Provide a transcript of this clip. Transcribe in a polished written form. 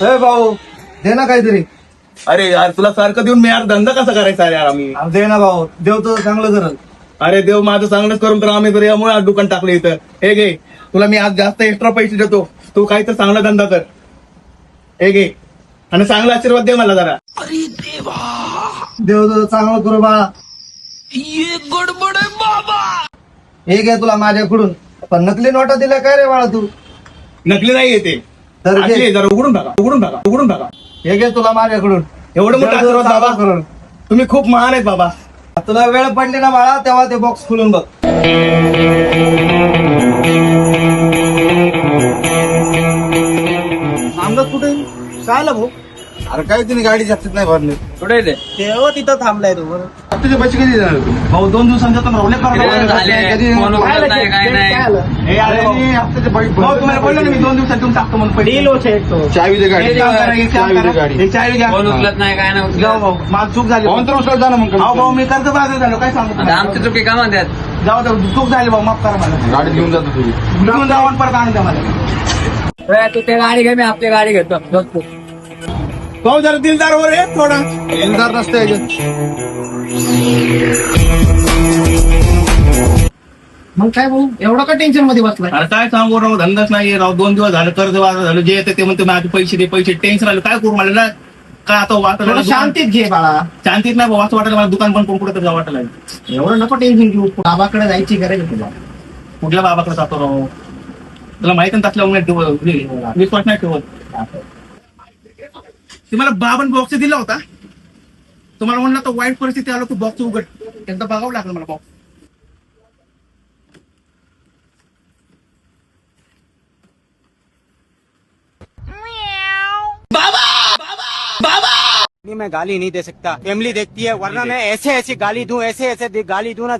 हे भाऊ दे ना काहीतरी. अरे यार तुला सारखं देऊन मी यार धंदा कसा करायचा यार आम्ही. अरे दे ना भाऊ, देव तर चांगलं करल. अरे देव माझं चांगलंच करून तर आम्ही तर यामुळे आज दुकान टाकलं इथं. हे घे तुला मी आज जास्त एक्स्ट्रा पैसे देतो, तू काही तर चांगला धंदा कर. हे घे आणि चांगला आशीर्वाद दे मला जरा. देव तर चांगलं करू बाळा. हे घे तुला माझ्याकडून. पण नकली नोटा दिल्या काय रे बाळा तू? नकली नाही येते तर घे. जरा उघडून टाका, उघडून टाका, उघडून टाका. हे घे तुला माझ्याकडून. एवढं मोठं देव आशीर्वाद चांगलं बाबा, करल. तुम्ही खूप महान आहेत बाबा. तुला वेळ पडली ना बाळा तेव्हा ते बॉक्स खोलून बघ. आमदार कुठे काय आला भाऊ? अरे काय तिने गाडी जास्तीत नाही भरली. कुठे ते तेव्हा तिथं थांबलाय तू बरं. तुझे पैसे कधी देणार तू? भाऊ 2 दिवसांचा तर प्रॉब्लेम काय आलं? भाऊ तुम्हाला बोललो ना मी 2 दिवसात तुम्ही टाकतो म्हणून डील होते एक तो. चावी दे गाडी. एक काम करा, एक काम करा. एक चावी घ्या. फोन उचलत नाही काय नाही जाऊ उचलत. भाऊ माझं चूक झाली. फोन तर उचलत जा ना मग. अहो भाऊ मी कर्ज बाजार झालो काय सांगू आता तुम्हाला? आमची चुकी का म्हणतात? जाऊ दे, चूक झाली भाऊ, माफ करा मला. गाडीत घेऊन जातो तुझी. घेऊन जाऊ आणि परत आणून द्या मला. तू ते गाडी घे, मी आपली गाडी घेतो जोधपूर. भाऊ जरा दिलदार वर आहे थोडा. दिलदार नसते मग काय भाऊ एवढं का टेन्शन मध्ये बसलाय? अरे काय सांगू राव, धंदाच नाही राव. 2 दिवस झालं कर्ज बाजार झालं. जे येते ते म्हणते माझे पैसे दे, पैसे. टेन्शन आलं काय करू मला ना. काय आता थोडं वाटलं शांतीत घे बाळा. शांतीत नाही भाऊ, असं वाटलं मला दुकान पण कोण कुठे तर जावं वाटलं. एवढं नको टेन्शन घेऊ. बाबाकडे जायची गरज आहे तुला. कुठल्या बाबाकडे जातो राव? तुला माहिती ना तसल्या विश्वास नाही ठेवत. ते मला बाबांनी बॉक्स दिला होता. तुम्हाला म्हणलं तर वाईट परिस्थिती आलो तू बॉक्स उघड. एकदा बघावं लागलं मला बॉक्स. मैं गाली नहीं दे सकता. फैमिली देखती है वरना मैं ऐसे ऐसी गाली दूं, ऐसे ऐसे गाली दूं ना.